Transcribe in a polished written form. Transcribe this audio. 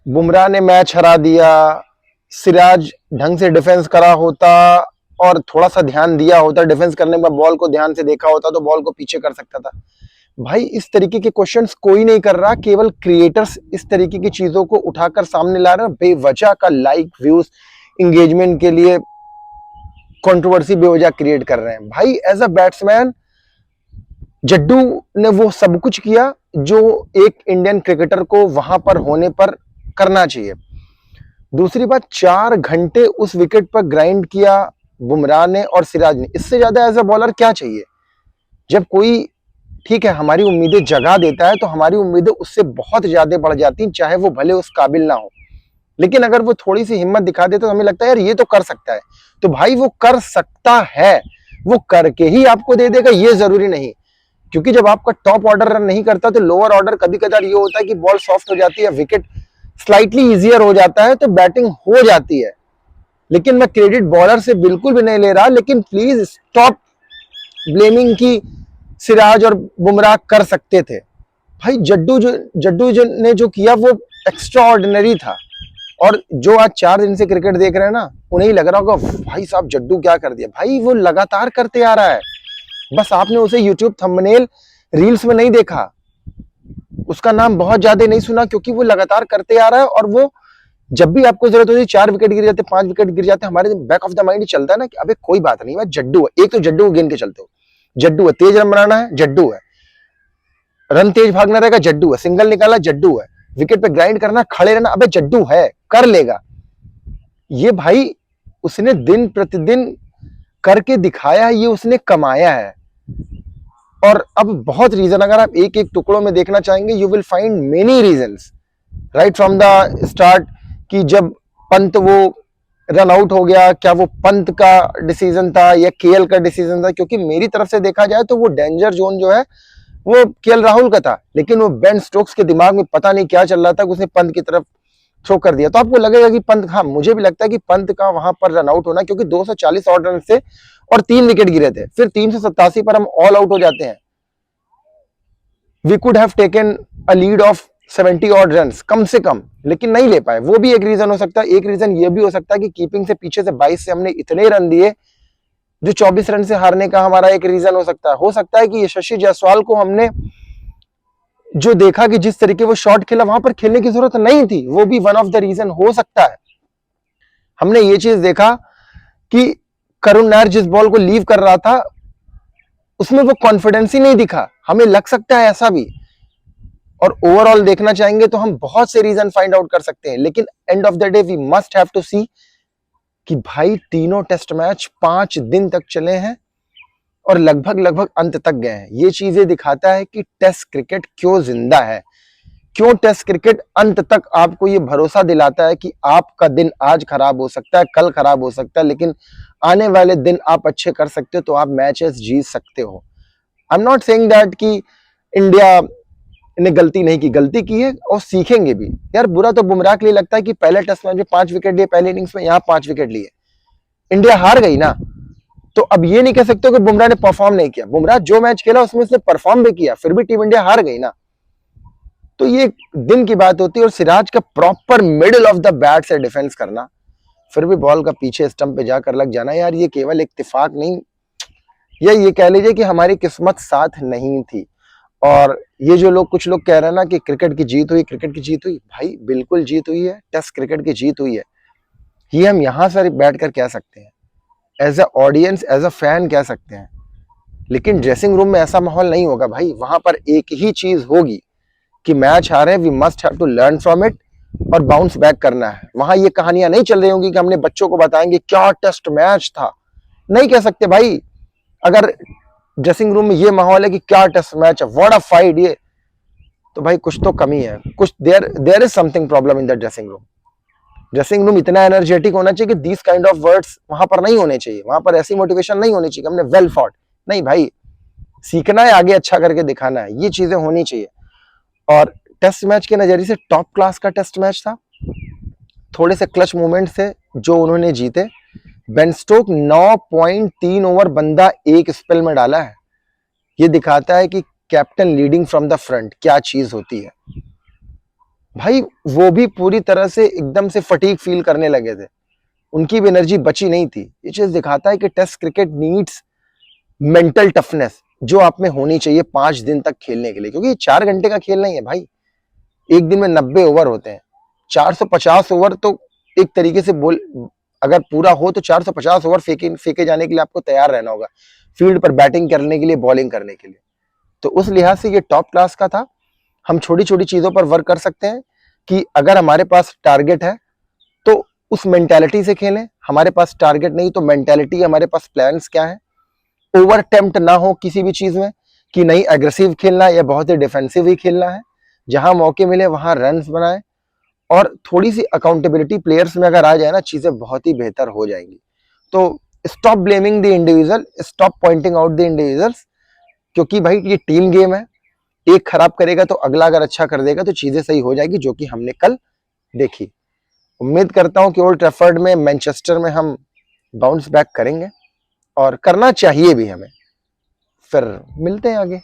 बुमराह ने मैच हरा दिया, सिराज ढंग से डिफेंस करा होता और थोड़ा सा ध्यान दिया होता डिफेंस करने में, बॉल को ध्यान से देखा होता तो बॉल को पीछे कर सकता था। भाई इस तरीके के क्वेश्चंस कोई नहीं कर रहा, केवल क्रिएटर्स इस तरीके की चीजों को उठाकर सामने ला रहे हैं बेवजह का लाइक व्यूज एंगेजमेंट के लिए, कंट्रोवर्सी बेवजह क्रिएट कर रहे हैं। भाई एज अ बैट्समैन जड्डू ने वो सब कुछ किया जो एक इंडियन क्रिकेटर को वहां पर होने पर करना चाहिए। दूसरी बात, 4 घंटे उस विकेट पर ग्राइंड किया बुमराह ने और सिराज ने, इससे ज्यादा एज अ बॉलर क्या चाहिए? जब कोई, ठीक है, हमारी उम्मीदें जगा देता है तो हमारी उम्मीदें उससे बहुत ज्यादा बढ़ जाती हैं, चाहे वो भले उस काबिल ना हो, लेकिन अगर वो थोड़ी सी हिम्मत दिखा दे तो हमें लगता है यार ये तो कर सकता है। तो भाई वो कर सकता है, वो करके ही आपको दे देगा ये जरूरी नहीं, क्योंकि जब आपका टॉप ऑर्डर रन नहीं करता तो लोअर ऑर्डर कभी कभार ये होता है कि बॉल सॉफ्ट हो जाती है, विकेट स्लाइटली इजियर हो जाता है, तो बैटिंग हो जाती है। लेकिन मैं क्रेडिट बॉलर से बिल्कुल भी नहीं ले रहा, लेकिन प्लीज स्टॉप ब्लेमिंग की सिराज और बुमराह कर सकते थे। भाई जड्डू ने जो किया वो एक्स्ट्रा ऑर्डिनरी था, और जो आज 4 दिन से क्रिकेट देख रहे हैं ना, उन्हें लग रहा होगा भाई साहब जड्डू क्या कर दिया। भाई वो लगातार करते आ रहा है, बस आपने उसे यूट्यूब थंबनेल रील्स में नहीं देखा, उसका नाम बहुत ज्यादा नहीं सुना, क्योंकि वो लगातार करते आ रहा है। और वो जब भी आपको जरूरत होती है, 4 विकेट गिर जाते, 5 विकेट गिर जाते, हमारे बैक ऑफ द माइंड चलता है ना कि अबे कोई बात नहीं, भाई जड्डू है, एक तो जड्डू को गिन के चलते हो, जड्डू है, तेज रन बनाना है जड्डू है, रन तेज भागना रहेगा जड्डू है, सिंगल निकालना जड्डू है, विकेट पे ग्राइंड करना, खड़े रहना, अबे जड्डू है, कर लेगा। ये भाई उसने दिन प्रतिदिन करके दिखाया है, ये उसने कमाया है। और अब बहुत रीजन अगर आप एक एक टुकड़ों में देखना चाहेंगे, you will find many reasons right from the start, कि जब पंत वो रन आउट हो गया, क्या वो पंत का डिसीजन था या केएल का डिसीजन था? क्योंकि मेरी तरफ से देखा जाए तो वो डेंजर जोन जो है वो केएल राहुल का था, लेकिन वो बेन स्टोक्स के दिमाग में पता नहीं क्या चल रहा था कि उसने पंत की तरफ थ्रो कर दिया। तो आपको लगेगा कि पंत, हाँ मुझे भी लगता है कि पंत का वहां पर रन आउट होना, क्योंकि 240 ऑड रन से और 3 विकेट गिरे थे, फिर 387 पर हम ऑल आउट हो जाते हैं। We could have taken a lead of 70 odd run कम से कम, लेकिन नहीं ले पाए, वो भी एक रीजन हो सकता है। एक रीजन ये भी हो सकता है कि कीपिंग से पीछे से 22 से हमने इतने रन दिए जो 24 रन से हारने का हमारा एक रीजन हो सकता है। हो सकता है कि यशस्वी जायसवाल को हमने जो देखा कि जिस तरीके वो शॉट खेला वहां पर खेलने की जरूरत नहीं थी, वो भी वन ऑफ द रीजन हो सकता है। हमने ये चीज देखा कि करुण नायर जिस बॉल को लीव कर रहा था उसमें वो कॉन्फिडेंस ही नहीं दिखा, हमें लग सकता है ऐसा भी। और ओवरऑल देखना चाहेंगे तो हम बहुत से रीजन फाइंड आउट कर सकते हैं, लेकिन end of the day we must have to see कि भाई तीनों टेस्ट मैच 5 दिन तक चले हैं और लगभग अंत तक गए हैं। ये चीजें दिखाता है कि टेस्ट क्रिकेट क्यों जिंदा है, क्यों टेस्ट क्रिकेट अंत तक आपको ये भरोसा दिलाता है कि आपका दिन आज खराब हो सकता है, कल खराब हो सकता है, लेकिन आने वाले दिन आप अच्छे कर सकते हो तो आप मैचेस जीत सकते हो। I am not saying that कि इंडिया ने गलती नहीं की, गलती की है और सीखेंगे भी। यार बुरा तो बुमराह के लिए लगता है कि पहले टेस्ट मैच में 5 विकेट लिए, पहले इनिंग्स में, यहाँ 5 विकेट लिए, इंडिया हार गई ना। तो अब ये नहीं कह सकते कि बुमराह ने परफॉर्म नहीं किया, बुमराह जो मैच खेला उसमें उसने परफॉर्म भी किया, फिर भी टीम इंडिया हार गई ना। तो ये दिन की बात होती है। और सिराज का proper middle of the bat से डिफेंस करना, फिर भी बॉल का पीछे स्टंप पे जाकर लग जाना, यार ये केवल इत्तेफाक नहीं, या ये कह लीजिए कि हमारी किस्मत साथ नहीं थी। और ये जो लोग, कुछ लोग कह रहे हैं ना कि क्रिकेट की जीत हुई, क्रिकेट की जीत हुई, भाई बिल्कुल जीत हुई है, टेस्ट क्रिकेट की जीत हुई है, ये हम यहां से बैठकर कह सकते हैं, as a audience, as a fan कह सकते हैं। लेकिन ड्रेसिंग रूम में ऐसा माहौल नहीं होगा भाई, वहां पर एक ही चीज होगी कि मैच हारे, we must have to learn from it और बाउंस बैक करना है। वहां ये कहानियां नहीं चल रही होंगी कि हमने बच्चों को बताएंगे क्या टेस्ट मैच था, नहीं कह सकते भाई। अगर ड्रेसिंग रूम में ये माहौल है कि क्या टेस्ट मैच है, व्हाट अ फाइट, ये तो भाई कुछ तो कमी है, कुछ there is something problem in the dressing room. Dressing room इतना एनर्जेटिक होना चाहिए कि दिस काइंड ऑफ वर्ड्स वहां पर नहीं होने चाहिए, वहां पर ऐसी मोटिवेशन नहीं होनी चाहिए कि हमने वेल फॉट, नहीं भाई, सीखना है, आगे अच्छा करके दिखाना है, ये चीजें होनी चाहिए। और टेस्ट मैच के नजरिए से टॉप क्लास का टेस्ट मैच था, थोड़े से क्लच मोमेंट से जो उन्होंने जीते। बेन स्टोक 9.3 ओवर बंदा एक स्पेल में डाला है, ये दिखाता है कि captain leading from the front क्या चीज होती है। भाई वो भी पूरी तरह से एकदम से फटीग फील करने लगे थे, उनकी भी एनर्जी बची नहीं थी। ये चीज दिखाता है कि test cricket needs mental toughness जो आप में होनी चाहिए 5 दिन तक खेलने के लिए, क्योंकि 4 घंटे का खेल नहीं है भाई। एक दिन में 90 ओवर होते हैं, 450 ओवर तो एक तरीके से बोल, अगर पूरा हो तो 450 ओवर फेंके फेंके जाने के लिए आपको तैयार रहना होगा, फील्ड पर बैटिंग करने के लिए, बॉलिंग करने के लिए। तो उस लिहाज से ये टॉप क्लास का था। हम छोटी छोटी चीजों पर वर्क कर सकते हैं कि अगर हमारे पास टारगेट है तो उस मेंटालिटी से खेलें, हमारे पास टारगेट नहीं तो मेंटालिटी, हमारे पास प्लान्स क्या है। ओवर टेम्प्ट ना हो किसी भी चीज में कि नहीं एग्रेसिव खेलना है या बहुत ही डिफेंसिव ही खेलना है। जहां मौके मिले वहां रन्स बनाए, और थोड़ी सी अकाउंटेबिलिटी प्लेयर्स में अगर आ जाए ना, चीजें बहुत ही बेहतर हो जाएंगी। तो stop blaming the individual, stop pointing out the individuals, क्योंकि भाई ये टीम गेम है। एक खराब करेगा तो अगला अगर अच्छा कर देगा तो चीजें सही हो जाएगी, जो कि हमने कल देखी। उम्मीद करता हूं कि ओल्ड ट्रैफर्ड में, मैनचेस्टर में हम बाउंस बैक करेंगे, और करना चाहिए भी हमें। फिर मिलते हैं आगे।